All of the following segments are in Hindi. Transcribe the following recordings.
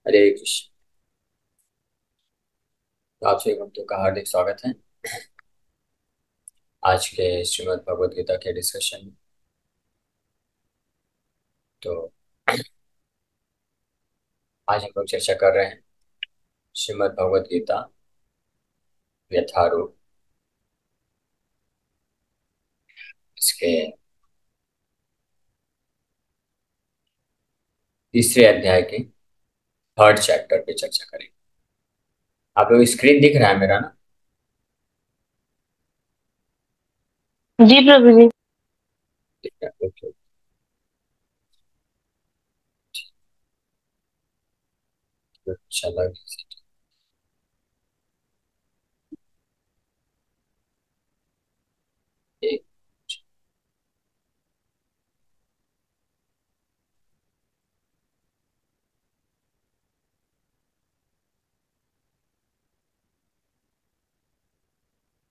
हरे कृष्ण। तो आप सभी भक्तों का हार्दिक स्वागत है आज के श्रीमद् भगवद गीता के डिस्कशन में। तो आज हम लोग चर्चा कर रहे हैं श्रीमद् भगवद गीता यथारूप, इसके तीसरे अध्याय के थर्ड चैप्टर पे चर्चा करेंगे। आप लोग स्क्रीन दिख रहा है मेरा ना? जी प्रभु जी। दिख रहा है, ओके। चलो, एक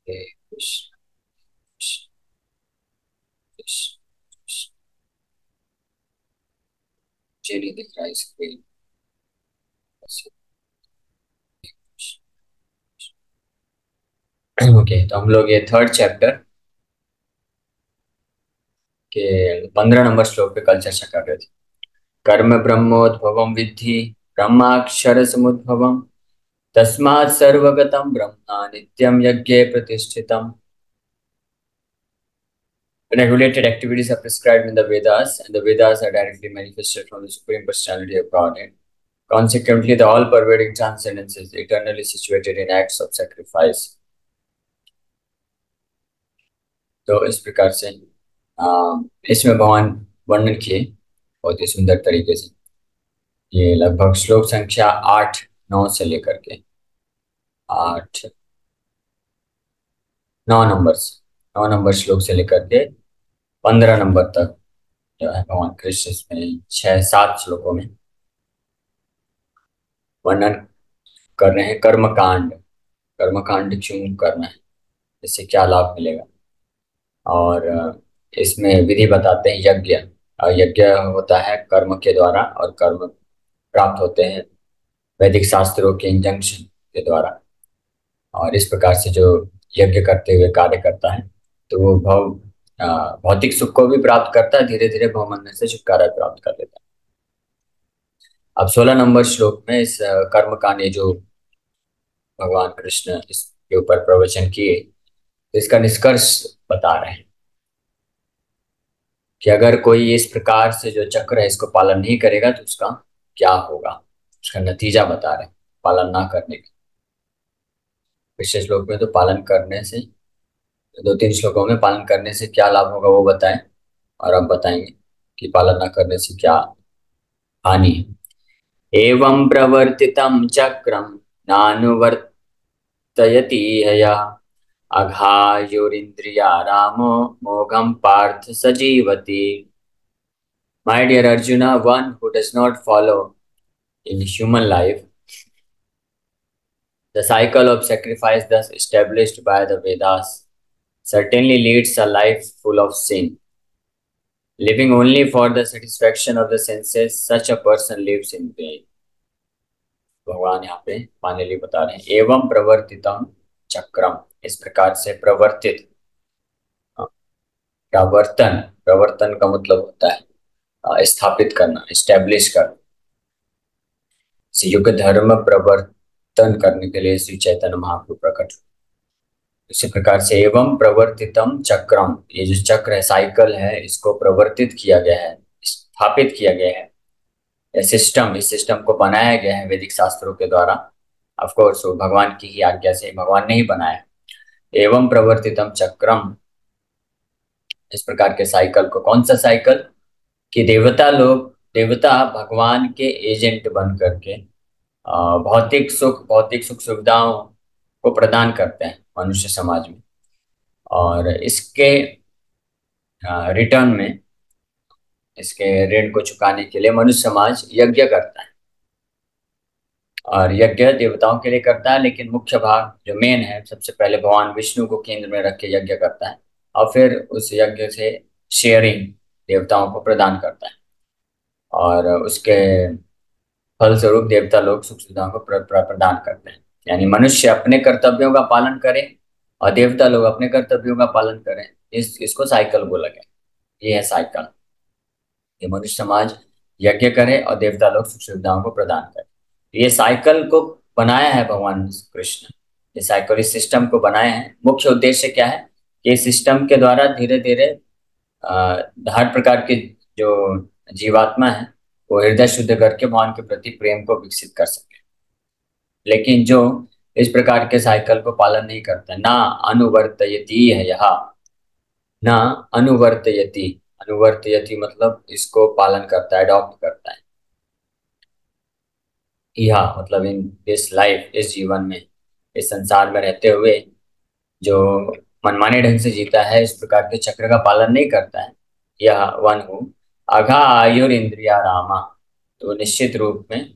एक कृष्ण कृष्ण कृष्ण कृष्ण। मुझे नहीं दिख रहा है स्क्रीन। ओके, तो हम लोग ये थर्ड चैप्टर के 15 नंबर श्लोक पे कल चर्चा कर रहे थे। कर्म ब्रह्मोद्भवं विद्धि ब्रह्माक्षर समुद्भवम् तस्मात् सर्वगतं ब्रह्म नित्यं यज्ञे प्रतिष्ठितम्। Regulated activities are prescribed in the Vedas, and the Vedas are directly manifested from the Supreme Personality of Godhead. Consequently, the all-pervading transcendence is eternally situated in acts of sacrifice. तो इस प्रकार से इसमें भगवान वर्णन किए बहुत ही सुंदर तरीके से। ये लगभग श्लोक संख्या 8 9 से लेकर के 8 9 नंबर श्लोक से लेकर के 15 नंबर तक जो है भगवान कृष्ण इसमें 6 7 श्लोकों में वर्णन कर रहे हैं। कर्मकांड क्यों करना है, इससे क्या लाभ मिलेगा, और इसमें विधि बताते हैं यज्ञ। यज्ञ होता है कर्म के द्वारा, और कर्म प्राप्त होते हैं वैदिक शास्त्रों के इंजंक्शन के द्वारा। और इस प्रकार से जो यज्ञ करते हुए कार्य करता है तो वो भौतिक सुख को भी प्राप्त करता है, धीरे धीरे भवबंधन से छुटकारा प्राप्त कर लेता है। अब 16 नंबर श्लोक में इस कर्म कांड, ये जो भगवान कृष्ण इसके ऊपर प्रवचन किए, तो इसका निष्कर्ष बता रहे हैं कि अगर कोई इस प्रकार से जो चक्र है इसको पालन नहीं करेगा तो उसका क्या होगा, उसका नतीजा बता रहे हैं पालन ना करने का। पिछले श्लोक में तो पालन करने से, 2 3 श्लोकों में पालन करने से क्या लाभ होगा वो बताएं, और अब बताएंगे कि पालन न करने से क्या हानि है। एवं प्रवर्तितं चक्रं नानुवर्तयति यः अघायुरिन्द्रिया रामो मोघम Partha सजीवति। My dear Arjuna, one who does not follow in human life the cycle of sacrifice thus established by the Vedas certainly leads a life full of sin. Living only for the satisfaction of the senses, such a person lives in vain. भगवान यहाँ पे फाइनली बता रहे हैं एवं प्रवर्तितम चक्रम, इस प्रकार से प्रवर्तित। प्रवर्तन, प्रवर्तन का मतलब होता है स्थापित करना, स्टैब्लिश करना। युग धर्म प्रवर्तन करने के लिए श्री चैतन्य महाप्रभु प्रकट हुए। इसी प्रकार से एवं प्रवर्तितम चक्रम, ये जो चक्र है, साइकिल है, इसको प्रवर्तित किया गया है, स्थापित किया गया है। सिस्टम, इस सिस्टम को बनाया गया है वैदिक शास्त्रों के द्वारा। ऑफ कोर्स वो भगवान की ही आज्ञा से, भगवान ने ही बनाया। एवं प्रवर्तितम चक्रम, इस प्रकार के साइकिल को, कौन सा साइकिल कि देवता भगवान के एजेंट बन करके भौतिक सुख सुविधाओं को प्रदान करते हैं मनुष्य समाज में, और इसके रिटर्न में, इसके ऋण को चुकाने के लिए मनुष्य समाज यज्ञ करता है। और यज्ञ देवताओं के लिए करता है, लेकिन मुख्य भाग जो मेन है, सबसे पहले भगवान विष्णु को केंद्र में रख के यज्ञ करता है, और फिर उस यज्ञ से शेयरिंग देवताओं को प्रदान करता है। और उसके फलस्वरूप देवता लोग सुख सुविधाओं को प्रदान करते हैं। यानी मनुष्य अपने कर्तव्यों का पालन करे और देवता लोग अपने कर्तव्यों का पालन करें। इसको साइकिल बोला गया। ये है साइकिल। ये मनुष्य समाज यज्ञ करे और देवता लोग सुख सुविधाओं को प्रदान करें। ये साइकिल को बनाया है भगवान कृष्ण। ये साइकिल, इस सिस्टम को बनाया है। मुख्य उद्देश्य क्या है कि इस सिस्टम के द्वारा धीरे धीरे हर प्रकार के जो जीवात्मा है वो हृदय शुद्ध करके भगवान के प्रति प्रेम को विकसित कर सके। लेकिन जो इस प्रकार के साइकिल को पालन नहीं करता, ना अनुवर्तयति है यहाँ, ना अनुवर्तयति। अनुवर्तयति मतलब इसको पालन करता है, अडॉप्ट करता है। यह मतलब इन दिस लाइफ, इस जीवन में, इस संसार में रहते हुए जो मनमाने ढंग से जीता है, इस प्रकार के चक्र का पालन नहीं करता है, यह वन हु अघा आयुर इंद्रिया रामा, तो निश्चित रूप में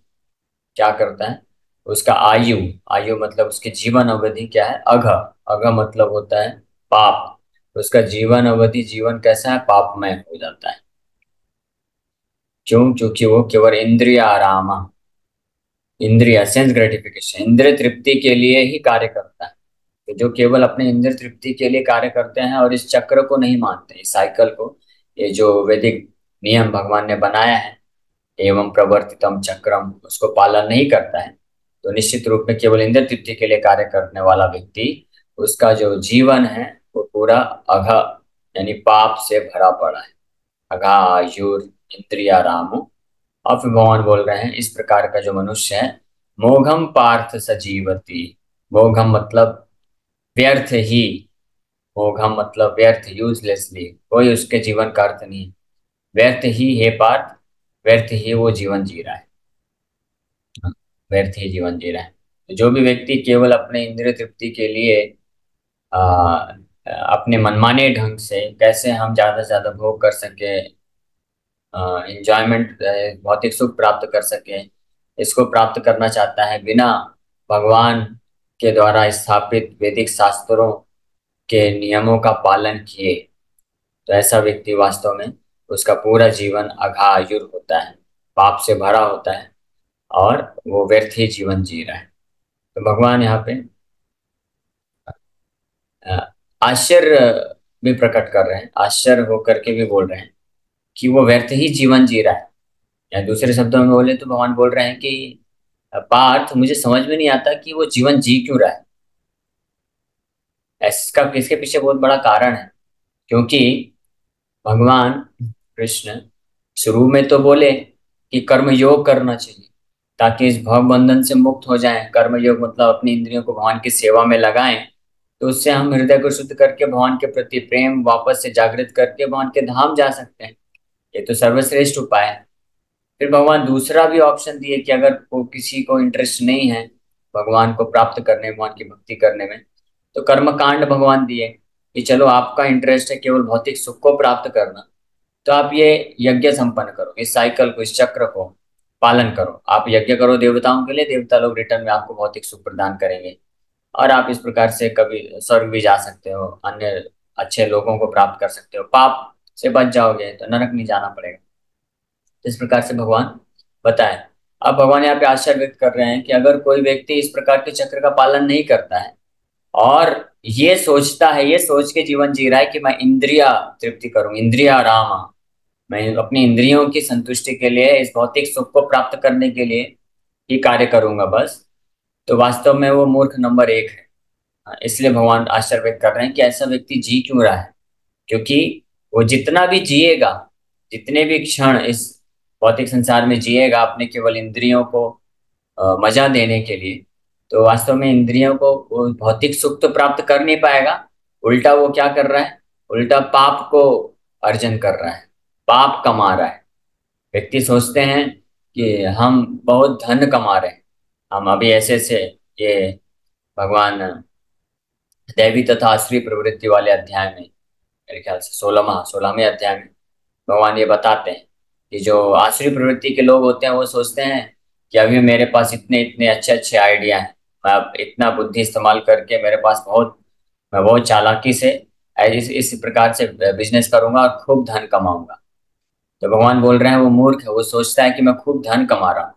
क्या करता है, उसका आयु, आयु मतलब उसकी जीवन अवधि क्या है, अघ, अघ मतलब होता है पाप, तो उसका जीवन अवधि, जीवन कैसा है, पापमय हो जाता है। क्यों? क्योंकि वो केवल इंद्रिय आराम, इंद्रिय सेंस ग्रेटिफिकेशन, इंद्रिय तृप्ति के लिए ही कार्य करता है। तो जो केवल अपने इंद्रिय तृप्ति के लिए कार्य करते हैं और इस चक्र को नहीं मानते, इस साइकिल को, ये जो वैदिक नियम भगवान ने बनाया है, एवं प्रवर्तितम चक्रम, उसको पालन नहीं करता है, तो निश्चित रूप में केवल इंद्रिय तृप्ति के लिए कार्य करने वाला व्यक्ति, उसका जो जीवन है वो पूरा अघ यानी पाप से भरा पड़ा है। अघायुर इंद्रिया रामो। और फिर भगवान बोल रहे हैं इस प्रकार का जो मनुष्य है, मोघम पार्थ सजीवती। मोघम मतलब व्यर्थ ही, मोघम मतलब व्यर्थ, यूजलेसली, कोई उसके जीवन का अर्थ नहीं है। व्यर्थ ही है पार्थ, व्यर्थ ही वो जीवन जी रहा है। हाँ, व्यर्थ ही जीवन जी रहा है। तो जो भी व्यक्ति केवल अपने इंद्रिय तृप्ति के लिए आ, अपने मनमाने ढंग से कैसे हम ज्यादा से ज्यादा भोग कर सके, इंजॉयमेंट, भौतिक सुख प्राप्त कर सके, इसको प्राप्त करना चाहता है बिना भगवान के द्वारा स्थापित वैदिक शास्त्रों के नियमों का पालन किए, तो ऐसा व्यक्ति वास्तव में, उसका पूरा जीवन अघायुर होता है, पाप से भरा होता है और वो व्यर्थ ही जीवन जी रहा है। तो भगवान यहाँ पे अ, आश्चर्य भी प्रकट कर रहे हैं, आश्चर्य होकर के भी बोल रहे हैं कि वो व्यर्थ ही जीवन जी रहा है। या दूसरे शब्दों में बोले तो भगवान बोल रहे हैं कि पार्थ, मुझे समझ में नहीं आता कि वो जीवन जी क्यों रहा है। इसका, इसके पीछे बहुत बड़ा कारण है। क्योंकि भगवान कृष्ण शुरू में तो बोले कि कर्म योग करना चाहिए ताकि इस भव बंधन से मुक्त हो जाएं। कर्म योग मतलब अपनी इंद्रियों को भगवान की सेवा में लगाएं, तो उससे हम हृदय को शुद्ध करके भगवान के प्रति प्रेम वापस से जागृत करके भगवान के धाम जा सकते हैं। ये तो सर्वश्रेष्ठ उपाय है। फिर भगवान दूसरा भी ऑप्शन दिए कि अगर को किसी को इंटरेस्ट नहीं है भगवान को प्राप्त करने, भगवान की भक्ति करने में, तो कर्म कांड भगवान दिए कि चलो आपका इंटरेस्ट है केवल भौतिक सुख को प्राप्त करना, तो आप ये यज्ञ संपन्न करो, इस साइकिल को, इस चक्र को पालन करो। आप यज्ञ करो देवताओं के लिए, देवता लोग रिटर्न में आपको भौतिक सुख प्रदान करेंगे और आप इस प्रकार से कभी स्वर्ग भी जा सकते हो, अन्य अच्छे लोगों को प्राप्त कर सकते हो, पाप से बच जाओगे तो नरक नहीं जाना पड़ेगा। इस प्रकार से भगवान बताए। अब भगवान यहाँ पे आश्चर्य व्यक्त कर रहे हैं कि अगर कोई व्यक्ति इस प्रकार के चक्र का पालन नहीं करता है और ये सोचता है, ये सोच के जीवन जी रहा है कि मैं इंद्रिया तृप्ति करूं, इंद्रिया आराम, मैं अपनी इंद्रियों की संतुष्टि के लिए, इस भौतिक सुख को प्राप्त करने के लिए ही कार्य करूंगा बस, तो वास्तव में वो मूर्ख नंबर एक है। इसलिए भगवान आश्चर्य व्यक्त कर रहे हैं कि ऐसा व्यक्ति जी क्यों रहा है। क्योंकि वो जितना भी जिएगा, जितने भी क्षण इस भौतिक संसार में जिएगा अपने केवल इंद्रियों को मजा देने के लिए, तो वास्तव में इंद्रियों को वो भौतिक सुख तो प्राप्त कर नहीं पाएगा, उल्टा वो क्या कर रहा है, उल्टा पाप को अर्जन कर रहा है, पाप कमा रहा है। व्यक्ति सोचते हैं कि हम बहुत धन कमा रहे हैं, हम अभी ऐसे से, ये भगवान दैवी तथा आश्री प्रवृत्ति वाले अध्याय में, मेरे ख्याल से 16वें अध्याय में भगवान ये बताते हैं कि जो आसुरी प्रवृत्ति के लोग होते हैं वो सोचते हैं कि अभी मेरे पास इतने इतने अच्छे अच्छे आइडिया हैं, मैं अब इतना बुद्धि इस्तेमाल करके मेरे पास बहुत, मैं बहुत चालाकी से इस प्रकार से बिजनेस करूंगा और खूब धन कमाऊंगा। तो भगवान बोल रहे हैं वो मूर्ख है, वो सोचता है कि मैं खूब धन कमा रहा हूँ,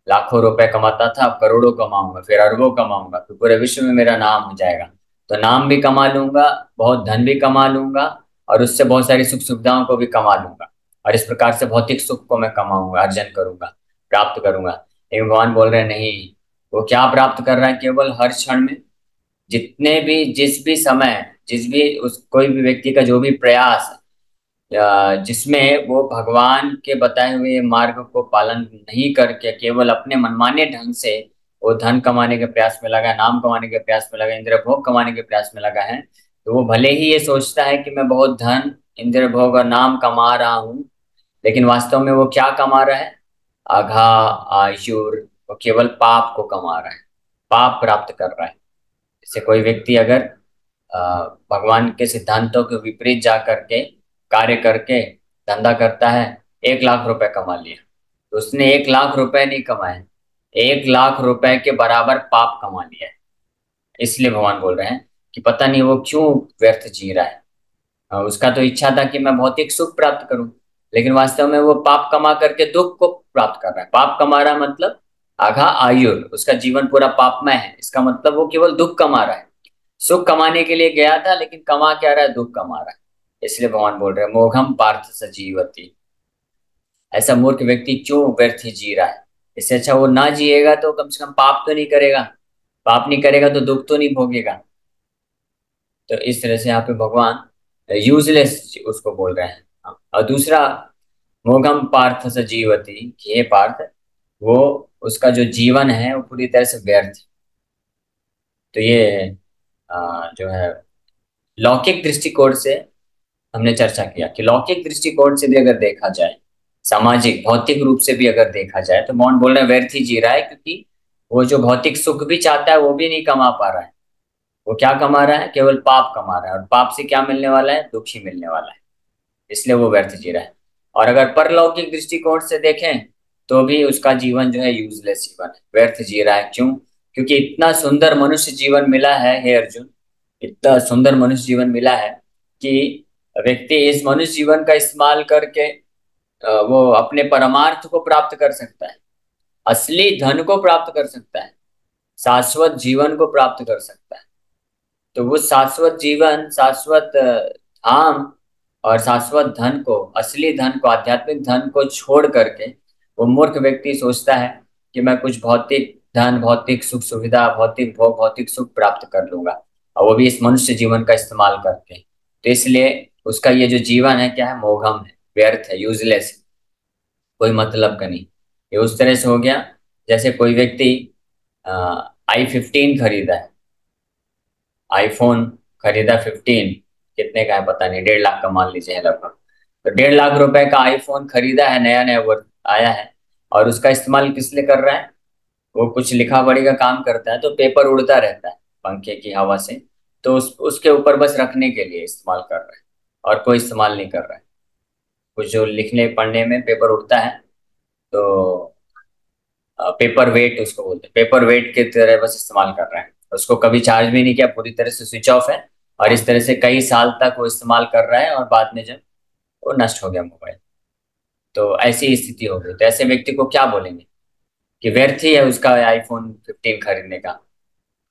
लाखों रुपए कमाता था, अब करोड़ों कमाऊंगा, फिर अरबों कमाऊंगा, फिर पूरे विश्व में मेरा नाम हो जाएगा। तो नाम भी कमा लूंगा, बहुत धन भी कमा लूंगा, और उससे बहुत सारी सुख सुविधाओं को भी कमा लूंगा। और इस प्रकार से भौतिक सुख को मैं कमाऊंगा, अर्जन करूंगा, प्राप्त करूंगा। लेकिन भगवान बोल रहे हैं नहीं, वो क्या प्राप्त कर रहा है? केवल हर क्षण में, जितने भी, जिस भी समय, जिस भी उस कोई भी व्यक्ति का जो भी प्रयास जिसमें वो भगवान के बताए हुए मार्ग को पालन नहीं करके केवल अपने मनमाने ढंग से वो धन कमाने के प्रयास में लगा है, नाम कमाने के प्रयास में लगा है, इंद्र भोग कमाने के प्रयास में लगा है, तो वो भले ही ये सोचता है कि मैं बहुत धन, इंद्र भोग और नाम कमा रहा हूँ, लेकिन वास्तव में वो क्या कमा रहा है? आघा, आयुर, वो केवल पाप को कमा रहा है, पाप प्राप्त कर रहा है। जैसे कोई व्यक्ति अगर भगवान के सिद्धांतों के विपरीत जा करके कार्य करके धंधा करता है, 1 लाख रुपए कमा लिया, तो उसने 1 लाख रुपए नहीं कमाए, 1 लाख रुपए के बराबर पाप कमा लिया है। इसलिए भगवान बोल रहे हैं कि पता नहीं वो क्यों व्यर्थ जी रहा है। उसका तो इच्छा था कि मैं भौतिक सुख प्राप्त करूं, लेकिन वास्तव में वो पाप कमा करके दुख को प्राप्त कर रहा है। पाप कमा रहा है मतलब आघा आयुर, उसका जीवन पूरा पापमय है, इसका मतलब वो केवल दुख कमा रहा है। सुख कमाने के लिए गया था, लेकिन कमा क्या रहा है? दुख कमा रहा है। इसलिए भगवान बोल रहे हैं मोघम पार्थ सजीवती, ऐसा मूर्ख व्यक्ति क्यों व्यर्थ ही जी रहा है? इससे अच्छा वो ना जिएगा तो कम से कम पाप तो नहीं करेगा, पाप नहीं करेगा तो दुख तो नहीं भोगेगा। तो इस तरह से यहाँ पे भगवान यूजलेस उसको बोल रहे हैं। और दूसरा, मोघम पार्थ सजीवती, कि हे पार्थ, वो उसका जो जीवन है वो पूरी तरह से व्यर्थ है। तो ये जो है लौकिक दृष्टिकोण से हमने चर्चा किया कि लौकिक दृष्टिकोण से भी अगर देखा जाए, सामाजिक भौतिक रूप से भी अगर देखा जाए, तो मौन बोल रहे हैं व्यर्थ ही जी रहा है, क्योंकि वो जो भौतिक सुख भी चाहता है वो भी नहीं कमा पा रहा है। वो क्या कमा रहा है? केवल पाप कमा रहा है, और पाप से क्या मिलने वाला है? दुख ही मिलने वाला है। इसलिए वो व्यर्थ जी रहा है। और अगर परलौकिक दृष्टिकोण से देखें तो भी उसका जीवन जो है यूजलेस जीवन है, व्यर्थ जी रहा है। क्यों? क्योंकि इतना सुंदर मनुष्य जीवन मिला है, हे अर्जुन, इतना सुंदर मनुष्य जीवन मिला है कि व्यक्ति इस मनुष्य जीवन का इस्तेमाल करके वो अपने परमार्थ को प्राप्त कर सकता है, असली धन को प्राप्त कर सकता है, शाश्वत जीवन को प्राप्त कर सकता है। तो वो शाश्वत जीवन, शाश्वत धाम और शाश्वत धन को, असली धन को, आध्यात्मिक धन को छोड़ करके वो मूर्ख व्यक्ति सोचता है कि मैं कुछ भौतिक धन, भौतिक सुख सुविधा, भौतिक भोग, भौतिक सुख प्राप्त कर लूंगा, और वो भी इस मनुष्य जीवन का इस्तेमाल करके। तो इसलिए उसका ये जो जीवन है क्या है? मोघम है, व्यर्थ है, यूजलेस है, कोई मतलब का नहीं। ये उस तरह से हो गया जैसे कोई व्यक्ति i15 खरीदा है, आईफोन खरीदा 15, कितने का है पता नहीं, 1.5 लाख का मान लीजिए है लगभग। तो 1.5 लाख रुपए का आईफोन खरीदा है, नया नया वो आया है, और उसका इस्तेमाल किस लिए कर रहा है? वो कुछ लिखा पढ़ी का काम करता है, तो पेपर उड़ता रहता है पंखे की हवा से, तो उसके ऊपर बस रखने के लिए इस्तेमाल कर रहा है, और कोई इस्तेमाल नहीं कर रहा है। कुछ जो लिखने पढ़ने में पेपर उड़ता है, तो पेपर वेट उसको बोलते हैं, पेपर वेट की तरह बस इस्तेमाल कर रहा है। उसको कभी चार्ज भी नहीं किया, पूरी तरह से स्विच ऑफ है, और इस तरह से कई साल तक वो इस्तेमाल कर रहा है, और बाद में जब वो नष्ट हो गया मोबाइल, तो ऐसी स्थिति हो गई। तो ऐसे व्यक्ति को क्या बोलेंगे? कि व्यर्थ ही है उसका आईफोन 15 खरीदने का।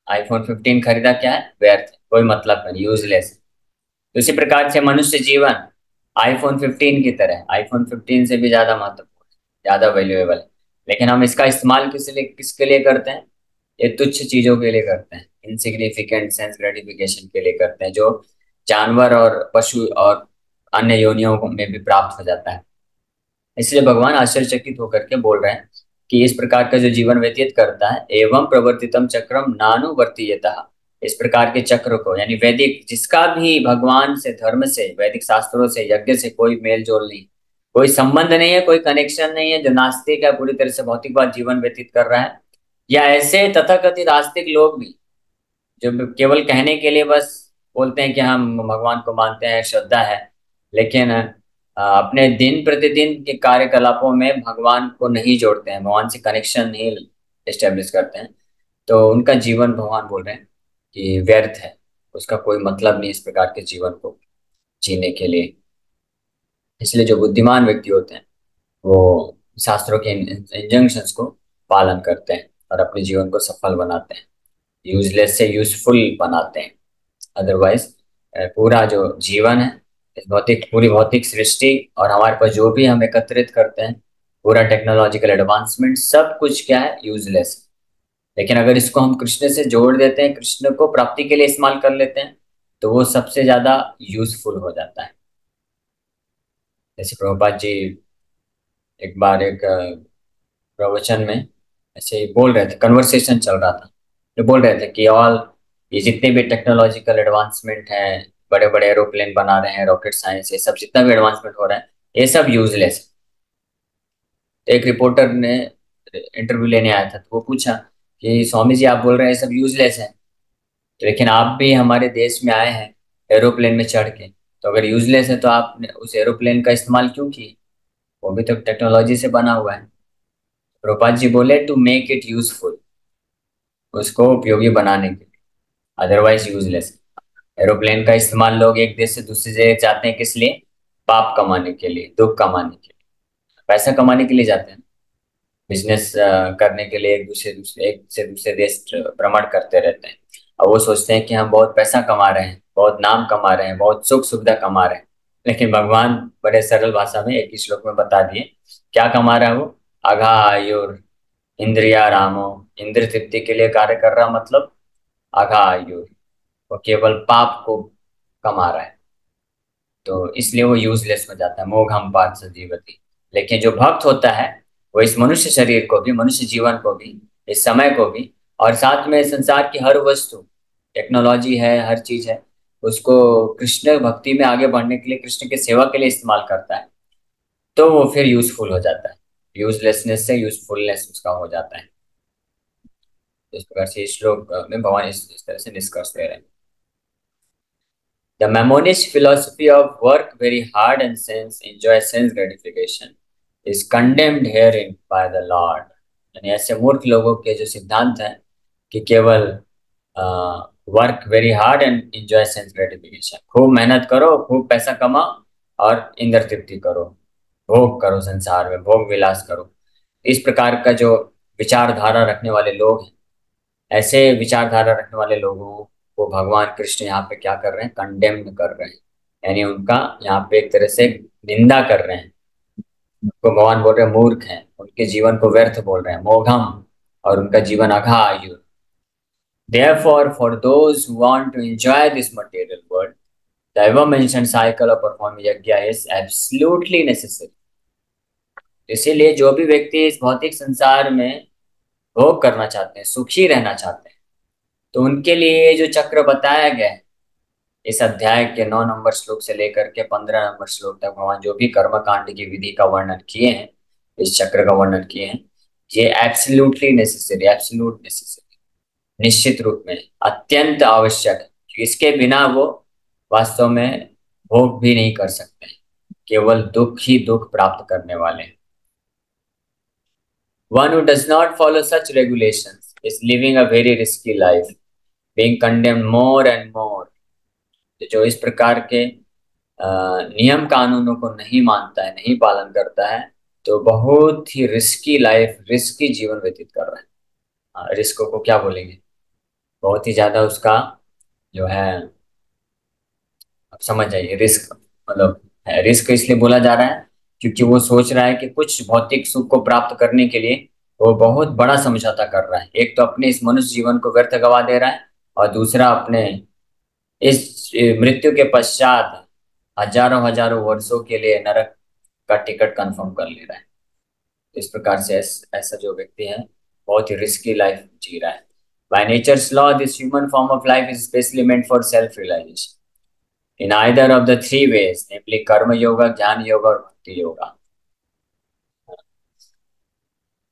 आईफोन 15 खरीदा क्या है? व्यर्थ है, कोई मतलब नहीं, यूजलेस है। तो इसी प्रकार से मनुष्य जीवन आईफोन 15 की तरह, आईफोन 15 से भी ज्यादा महत्वपूर्ण, ज्यादा वैल्यूएबल है। लेकिन हम इसका इस्तेमाल किसके लिए करते हैं? ये तुच्छ चीजों के लिए करते हैं, इनसिग्निफिकेंट सेंस ग्रेटिफिकेशन के लिए करते हैं, जो जानवर और पशु और अन्य योनियों में भी प्राप्त हो जाता है। इसलिए भगवान आश्चर्यचकित होकर के बोल रहे हैं कि इस प्रकार का जो जीवन व्यतीत करता है, एवं प्रवर्तितम चक्रम नानुवर्तीयतः, इस प्रकार के चक्र को, यानी वैदिक, जिसका भी भगवान से, धर्म से, वैदिक शास्त्रों से, यज्ञ से कोई मेल जोल नहीं, कोई संबंध नहीं है, कोई कनेक्शन नहीं है, जो नास्तिक है, पूरी तरह से भौतिकवाद जीवन व्यतीत कर रहा है, या ऐसे तथाकथित आस्तिक लोग भी जो केवल कहने के लिए बस बोलते हैं कि हम भगवान को मानते हैं, श्रद्धा है, लेकिन अपने दिन प्रतिदिन के कार्यकलापों में भगवान को नहीं जोड़ते हैं, भगवान से कनेक्शन नहीं एस्टेब्लिश करते हैं, तो उनका जीवन भगवान बोल रहे हैं कि व्यर्थ है, उसका कोई मतलब नहीं इस प्रकार के जीवन को जीने के लिए। इसलिए जो बुद्धिमान व्यक्ति होते हैं वो शास्त्रों के इंजंक्शंस को पालन करते हैं और अपने जीवन को सफल बनाते हैं, यूजलेस से यूजफुल बनाते हैं। अदरवाइज पूरा जो जीवन है, इस पूरी भौतिक सृष्टि और हमारे पास जो भी हम एकत्रित करते हैं, पूरा टेक्नोलॉजिकल एडवांसमेंट, सब कुछ क्या है, यूजलेस है। लेकिन अगर इसको हम कृष्ण से जोड़ देते हैं, कृष्ण को प्राप्ति के लिए इस्तेमाल कर लेते हैं, तो वो सबसे ज्यादा यूजफुल हो जाता है। जैसे प्रभुपाद जी एक बार एक प्रवचन में ऐसे ही बोल रहे थे, कन्वर्सेशन चल रहा था, तो बोल रहे थे कि ऑल ये जितने भी टेक्नोलॉजिकल एडवांसमेंट हैं, बड़े बड़े एरोप्लेन बना रहे हैं, रॉकेट साइंस, ये सब जितना भी एडवांसमेंट हो रहा है, ये सब यूजलेस है। तो एक रिपोर्टर ने इंटरव्यू लेने आया था, तो वो पूछा कि स्वामी जी आप बोल रहे हैं ये सब यूजलेस है, तो लेकिन आप भी हमारे देश में आए हैं एरोप्लेन में चढ़ के, तो अगर यूजलेस है तो आपने उस एरोप्लेन का इस्तेमाल क्यों किए? वो भी तो टेक्नोलॉजी से बना हुआ है। प्रभुपाद जी बोले टू मेक इट यूजफुल, उसको उपयोगी बनाने के लिए, अदरवाइज यूजलेस। एरोप्लेन का इस्तेमाल लोग एक देश से दूसरी जगह जाते हैं, किस लिए? पाप कमाने के लिए, दुख कमाने के लिए, पैसा कमाने के लिए जाते हैं, बिजनेस करने के लिए एक से दूसरे देश भ्रमण करते रहते हैं। और वो सोचते हैं कि हम बहुत पैसा कमा रहे हैं, बहुत नाम कमा रहे हैं, बहुत सुख सुविधा कमा रहे हैं। लेकिन भगवान बड़े सरल भाषा में एक ही श्लोक में बता दिए क्या कमा रहा है वो। अघा आयुर इंद्रिया रामो, इंद्र तृप्ति के लिए कार्य कर रहा, मतलब अघा आयुर, वो केवल पाप को कमा रहा है। तो इसलिए वो यूजलेस हो जाता है, मोघ हम पार्थ जीवती। लेकिन जो भक्त होता है, वो इस मनुष्य शरीर को भी, मनुष्य जीवन को भी, इस समय को भी, और साथ में संसार की हर वस्तु, टेक्नोलॉजी है, हर चीज है, उसको कृष्ण भक्ति में आगे बढ़ने के लिए, कृष्ण के सेवा के लिए इस्तेमाल करता है, तो वो फिर यूजफुल हो जाता है। यूजलेसनेस से यूजफुलनेस उसका हो जाता है। इस प्रकार से इस श्लोक में भगवान इस तरह से निष्कर्ष दे रहे हैं। The Maimonides philosophy of work very hard and enjoy sense gratification is condemned herein by the Lord. यानी ऐसे मूर्ख लोगों के जो सिद्धांत हैं कि केवल work very hard and enjoy sense gratification, खूब मेहनत करो, खूब पैसा कमाओ और इंद्र तृप्ति करो, भोग करो, संसार में भोग विलास करो, इस प्रकार का जो विचारधारा रखने वाले लोग हैं, ऐसे विचारधारा रखने वाले लोगों को भगवान कृष्ण यहाँ पे क्या कर रहे हैं, कंडेम्ड कर रहे हैं। यानी उनका यहाँ पे एक तरह से निंदा कर रहे हैं। उनको भगवान बोल रहे हैं मूर्ख हैं, उनके जीवन को व्यर्थ बोल रहे हैं, मोघम, और उनका जीवन अघा आयु। Therefore, for those who want to enjoy this material world, the above mentioned cycle of performing yajna is absolutely necessary. इसीलिए जो भी व्यक्ति इस भौतिक संसार में भोग करना चाहते हैं, सुखी रहना चाहते हैं, तो उनके लिए ये जो चक्र बताया गया है, इस अध्याय के 9 नंबर श्लोक से लेकर के 15 नंबर श्लोक तक भगवान जो भी कर्म कांड की विधि का वर्णन किए हैं, इस चक्र का वर्णन किए हैं, ये एब्सोल्युटली नेसेसरी, एब्सोल्यूट नेसेसरी, निश्चित रूप में अत्यंत आवश्यक है, क्योंकि इसके बिना वो वास्तव में भोग भी नहीं कर सकते हैं, केवल दुख ही दुख प्राप्त करने वाले हैं। One who does not follow such regulations is living a very risky life, being condemned more and more. जो इस प्रकार के नियम कानूनों को नहीं मानता है, नहीं पालन करता है, तो बहुत ही रिस्की लाइफ, रिस्की जीवन व्यतीत कर रहा है। रिस्क को क्या बोलेंगे, बहुत ही ज्यादा उसका जो है, आप समझ जाइए, रिस्क मतलब है। रिस्क इसलिए बोला जा रहा है क्योंकि वो सोच रहा है कि कुछ भौतिक सुख को प्राप्त करने के लिए वो बहुत बड़ा समझौता कर रहा है। एक तो अपने इस मनुष्य जीवन को व्यर्थ गवा दे रहा है, और दूसरा अपने इस मृत्यु के पश्चात हजारों हजारों वर्षों के लिए नरक का टिकट कंफर्म कर ले रहा है। इस प्रकार से ऐसा जो व्यक्ति है, बहुत ही रिस्की लाइफ जी रहा है। By nature's law this human form of life is specially meant for self realization in either of the three ways, namely karma yoga, ज्ञान योगा और भक्ति yoga.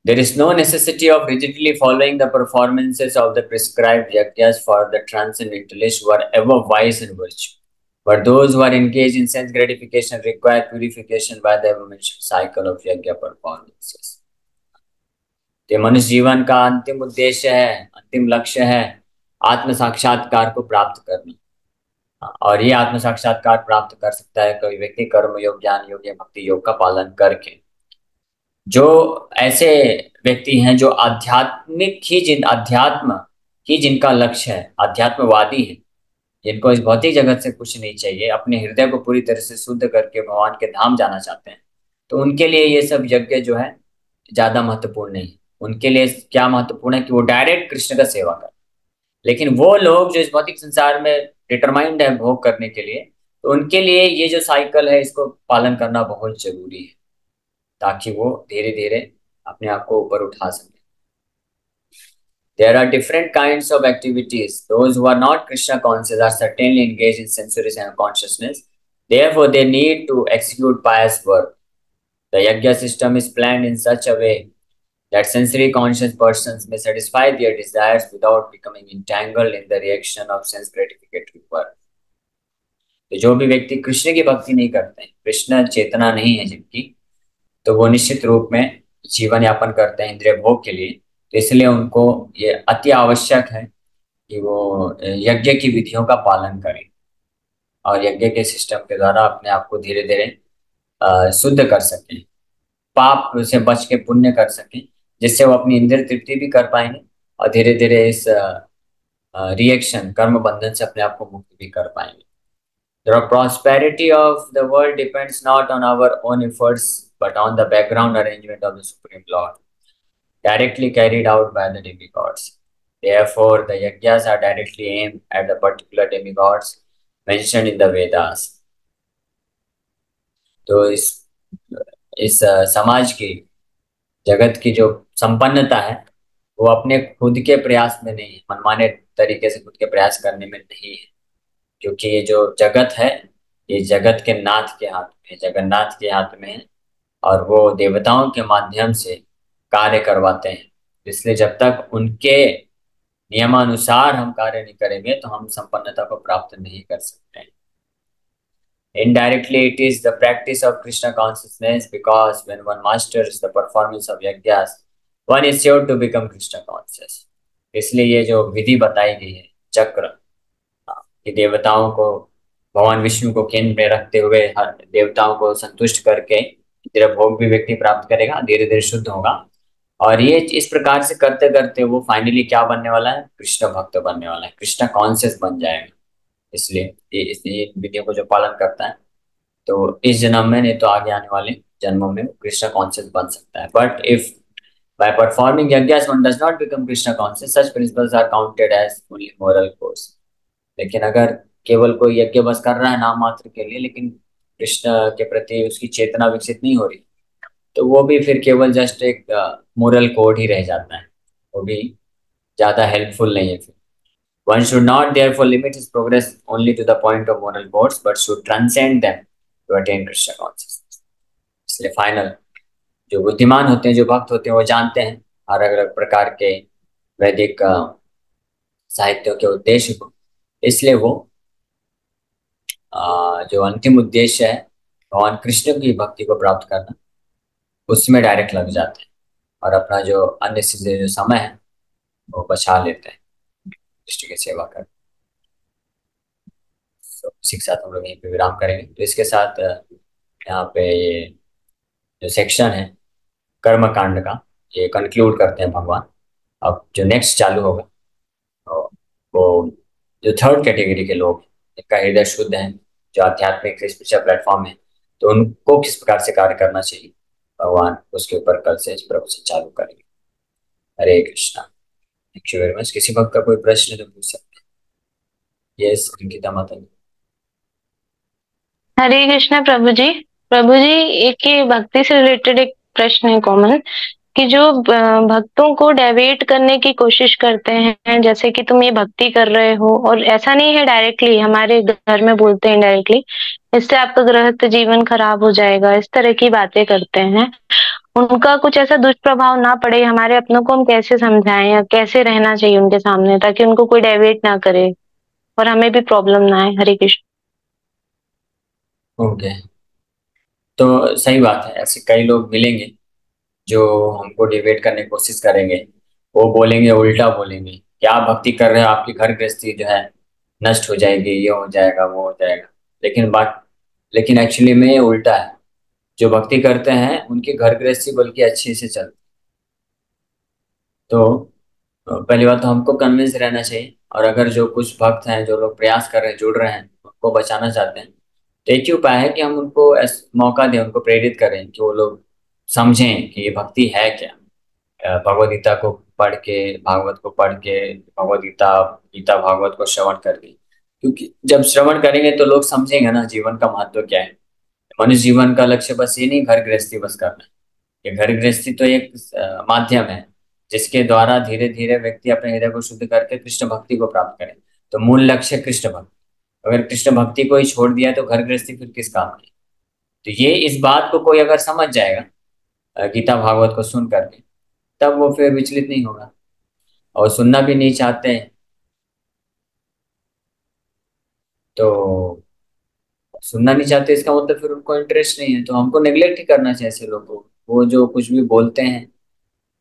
There is no necessity of rigidly following the performances of the prescribed yajnas for the transcendentalists who are ever wise and virtue. But those who are engaged in sense gratification require purification by the mentioned cycle of yajna performances. तो मनुष्य जीवन का अंतिम उद्देश्य है, अंतिम लक्ष्य है आत्म साक्षात्कार को प्राप्त करना। और ये आत्म साक्षात्कार प्राप्त कर सकता है कोई व्यक्ति कर्म योग, ज्ञान योग या भक्ति योग का पालन करके। जो ऐसे व्यक्ति हैं जो अध्यात्म ही जिनका लक्ष्य है, अध्यात्मवादी है, जिनको इस भौतिक जगत से कुछ नहीं चाहिए, अपने हृदय को पूरी तरह से शुद्ध करके भगवान के धाम जाना चाहते हैं, तो उनके लिए ये सब यज्ञ जो है ज्यादा महत्वपूर्ण नहीं है। उनके लिए क्या महत्वपूर्ण है कि वो डायरेक्ट कृष्ण का सेवा करें। लेकिन वो लोग जो इस भौतिक संसार में डिटरमाइंड है भोग करने के लिए, तो उनके लिए ये जो साइकिल है इसको पालन करना बहुत जरूरी है, ताकि वो धीरे धीरे अपने आप को ऊपर उठा सके। There are different kinds of activities. Those who are not Krishna conscious are certainly engaged in sensory consciousness. Therefore, they need to execute pious work. The yajna system is planned in such a way that sensory conscious persons may satisfy their desires without becoming entangled in the reaction of sense gratificatory work. तो जो भी व्यक्ति कृष्ण की भक्ति नहीं करते हैं, कृष्ण चेतना नहीं है जिनकी, तो वो निश्चित रूप में जीवन यापन करते हैं इंद्रिय भोग के लिए। तो इसलिए उनको ये अति आवश्यक है कि वो यज्ञ की विधियों का पालन करें और यज्ञ के सिस्टम के द्वारा अपने आप को धीरे धीरे शुद्ध कर सकें, पाप से बच के पुण्य कर सकें, जिससे वो अपनी इंद्रिय तृप्ति भी कर पाएंगे और धीरे धीरे इस रिएक्शन कर्म बंधन से अपने आप को मुक्त भी कर पाएंगे। The prosperity of the world depends not on our own efforts but on the background arrangement of the Supreme Lord, directly carried out by the demigods. Therefore, the yajnas are directly aimed at the particular demigods mentioned in the Vedas. तो समाज की, जगत की जो संपन्नता है वो अपने खुद के प्रयास में नहीं है, मनमाने तरीके से खुद के प्रयास करने में नहीं है, क्योंकि ये जो जगत है ये जगत के नाथ के हाथ में है, जगन्नाथ के हाथ में है, और वो देवताओं के माध्यम से कार्य करवाते हैं। इसलिए जब तक उनके नियमानुसार हम कार्य नहीं करेंगे तो हम संपन्नता को प्राप्त नहीं कर सकते हैं। Indirectly, it is the practice of Krishna consciousness because when one masters the performance of yajnas, one is sure to become Krishna conscious. इसलिए ये जो विधि बताई गई है चक्र, कि देवताओं को, भगवान विष्णु को केंद्र में रखते हुए हर देवताओं को संतुष्ट करके तेरा भोग भी व्यक्ति प्राप्त करेगा, धीरे धीरे शुद्ध होगा, और ये इस प्रकार से करते करते वो फाइनली क्या बनने वाला है, कृष्ण भक्त बनने वाला है, कृष्ण कॉन्शियस बन जाएगा। इसलिए ये विधियों को जो पालन करता है तो इस जन्म में नहीं तो आगे आने वाले जन्मों में कृष्ण कॉन्शियस बन सकता है। But if by performing yajnas one does not become Krishna conscious, such principles are counted as only moral course. लेकिन अगर केवल कोई यज्ञ बस कर रहा है नाम मात्र के लिए, लेकिन कृष्ण के प्रति उसकी चेतना विकसित नहीं हो रही, तो वो भी फिर केवल जस्ट एक मोरल कोड ही रह जाता है, वो भी ज्यादा हेल्पफुल नहीं है फिर। One should not therefore limit his progress only to the point of moral codes, but should transcend them to attain Krishna consciousness. इसलिए फाइनल जो बुद्धिमान होते हैं, जो भक्त होते हैं, वो जानते हैं अलग अलग प्रकार के वैदिक साहित्यों के उद्देश्य को, इसलिए वो जो अंतिम उद्देश्य है भगवान कृष्ण की भक्ति को प्राप्त करना, उसमें डायरेक्ट लग जाते हैं और अपना जो अन्य चीजें जो समय है वो बचा लेते हैं कृष्ण की सेवा कर। तो इसी के साथ हम लोग यहीं पे विराम करेंगे। तो इसके साथ यहाँ पे ये जो सेक्शन है कर्म कांड का ये कंक्लूड करते हैं भगवान। अब जो नेक्स्ट चालू होगा तो वो जो थर्ड कैटेगरी के लोग हैं, जिनका हृदय शुद्ध है, जो आध्यात्मिक स्पिरिचुअल प्लेटफॉर्म है, तो उनको किस प्रकार से कार्य करना चाहिए भगवान उसके ऊपर कल से इस प्रवचन चालू करेंगे। Hare Krishna. Thank you very much. किसी भक्त का कोई प्रश्न तो पूछ सकते हैं। यस अंकिता माता जी। हरे कृष्णा प्रभु जी। प्रभु जी, एक ये भक्ति से रिलेटेड एक प्रश्न है कॉमन, कि जो भक्तों को डाइवर्ट करने की कोशिश करते हैं, जैसे कि तुम ये भक्ति कर रहे हो, और ऐसा नहीं है डायरेक्टली, हमारे घर में बोलते हैं डायरेक्टली, इससे आपका गृहस्थ जीवन खराब हो जाएगा, इस तरह की बातें करते हैं। उनका कुछ ऐसा दुष्प्रभाव ना पड़े, हमारे अपनों को हम कैसे समझाएं या कैसे रहना चाहिए उनके सामने, ताकि उनको कोई डाइवर्ट ना करे और हमें भी प्रॉब्लम ना आए। हरे कृष्ण। ओके, तो सही बात है, ऐसे कई लोग मिलेंगे जो हमको डिबेट करने की कोशिश करेंगे। वो बोलेंगे, उल्टा बोलेंगे, क्या भक्ति कर रहे हो, आपकी घर गृहस्थी जो है नष्ट हो जाएगी, ये हो जाएगा, वो हो जाएगा। लेकिन एक्चुअली में ये उल्टा है। जो भक्ति करते हैं उनकी घर गृहस्थी बल्कि अच्छे से चलती है। तो पहली बात तो हमको कन्विंस रहना चाहिए। और अगर जो कुछ भक्त हैं, जो लोग प्रयास कर रहे हैं, जुड़ रहे हैं, उनको बचाना चाहते हैं, तो एक ही उपाय है कि हम उनको मौका दें, उनको प्रेरित करें कि वो लोग समझें कि ये भक्ति है क्या। भगवद गीता को पढ़ के, भागवत को पढ़ के, भगवद गीता, गीता भागवत को श्रवण करके, क्योंकि जब श्रवण करेंगे तो लोग समझेंगे ना जीवन का महत्व क्या है। मनुष्य जीवन का लक्ष्य बस ये नहीं घर गृहस्थी बस करना है। ये घर गृहस्थी तो एक माध्यम है जिसके द्वारा धीरे धीरे व्यक्ति अपने हृदय को शुद्ध करके कृष्ण भक्ति को प्राप्त करे। तो मूल लक्ष्य कृष्ण भक्ति। अगर कृष्ण भक्ति को ही छोड़ दिया तो घर गृहस्थी फिर किस काम की। तो ये इस बात को कोई अगर समझ जाएगा गीता भागवत को सुन करके, तब वो फिर विचलित नहीं होगा। और सुनना भी नहीं चाहते हैं तो, सुनना नहीं चाहते इसका मतलब फिर उनको इंटरेस्ट नहीं है। तो हमको नेग्लेक्ट ही करना चाहिए ऐसे लोगों को, वो जो कुछ भी बोलते हैं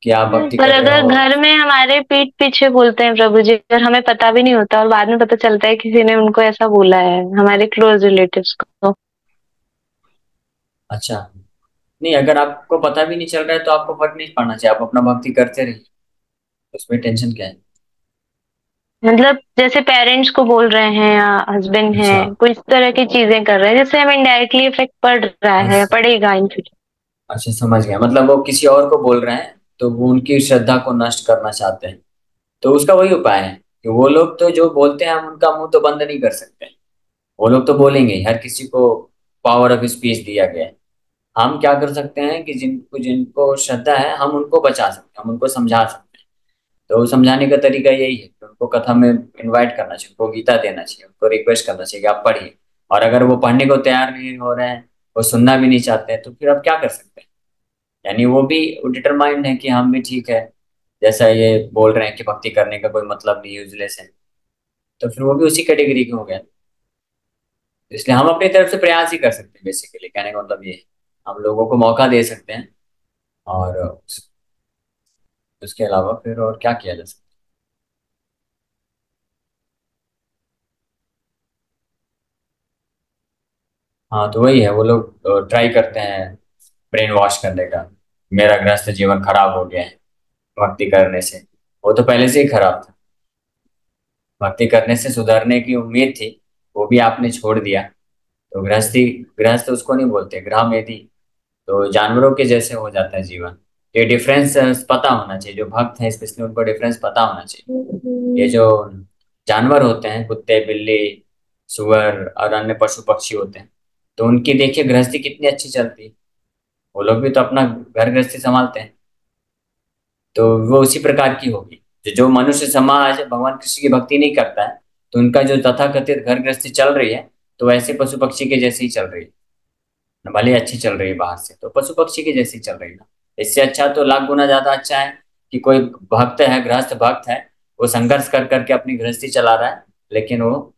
कि आप भक्ति पर कर रहे अगर हो। घर में हमारे पीठ पीछे बोलते हैं प्रभु जी, और हमें पता भी नहीं होता और बाद में पता चलता है किसी ने उनको ऐसा बोला है, हमारे क्लोज रिलेटिव्स को। अच्छा, नहीं, अगर आपको पता भी नहीं चल रहा है तो आपको फर्क नहीं पड़ना चाहिए, आप अपना भक्ति करते रहिए, उसमें टेंशन क्या है। मतलब जैसे पेरेंट्स को बोल रहे हैं या हस्बैंड अच्छा। हैं, कोई इस तरह की चीजें कर रहे हैं जिससे हमें इनडायरेक्टली इफेक्ट पड़ रहा है, अच्छा, पड़ेगा इन फ्यूचर। अच्छा, समझ गया। मतलब वो किसी और को बोल रहे हैं तो वो उनकी श्रद्धा को नष्ट करना चाहते हैं। तो उसका वही उपाय है कि वो लोग तो जो बोलते हैं हम उनका मुंह तो बंद नहीं कर सकते। वो लोग तो बोलेंगे ही, हर किसी को पावर ऑफ स्पीच दिया गया है। हम क्या कर सकते हैं कि जिनको जिनको श्रद्धा है हम उनको बचा सकते हैं, हम उनको समझा सकते हैं। तो समझाने का तरीका यही है कि उनको कथा में इनवाइट करना चाहिए, उनको गीता देना चाहिए, उनको रिक्वेस्ट करना चाहिए कि आप पढ़िए। और अगर वो पढ़ने को तैयार नहीं हो रहे हैं, वो सुनना भी नहीं चाहते हैं, तो फिर आप क्या कर सकते हैं। यानी वो भी डिटरमाइंड है कि हम भी ठीक है, जैसा ये बोल रहे हैं कि भक्ति करने का कोई मतलब नहीं, यूजलेस है, तो फिर वो भी उसी कैटेगरी के हो गए। इसलिए हम अपनी तरफ से प्रयास ही कर सकते हैं, बेसिकली कहने का मतलब ये है। हम लोगों को मौका दे सकते हैं। और उसके अलावा फिर और क्या किया जा सकता है। हाँ, तो वही है, वो लोग ट्राई करते हैं ब्रेन वॉश करने का। मेरा गृहस्थ जीवन खराब हो गया है भक्ति करने से। वो तो पहले से ही खराब था। भक्ति करने से सुधरने की उम्मीद थी, वो भी आपने छोड़ दिया। तो गृहस्थी, गृहस्थ उसको नहीं बोलते, गृहमेधी। तो जानवरों के जैसे हो जाता है जीवन। ये डिफरेंस पता होना चाहिए, जो भक्त हैं स्पेशली उनको डिफरेंस पता होना चाहिए। ये जो जानवर होते हैं, कुत्ते, बिल्ली, सुअर और अन्य पशु पक्षी होते हैं, तो उनकी देखिए गृहस्थी कितनी अच्छी चलती है। वो लोग भी तो अपना घर गृहस्थी संभालते हैं। तो वो उसी प्रकार की होगी। जो मनुष्य समाज भगवान कृष्ण की भक्ति नहीं करता है, तो उनका जो तथाकथित घर गृहस्थी चल रही है, तो वैसे पशु पक्षी के जैसे ही चल रही है। भले अच्छी चल रही है बाहर से, तो पशु पक्षी की जैसी चल रही है ना। इससे अच्छा तो लाख गुना ज्यादा अच्छा है कि कोई भक्त है, गृहस्थ भक्त है, वो संघर्ष कर करके अपनी गृहस्थी चला रहा है, लेकिन वो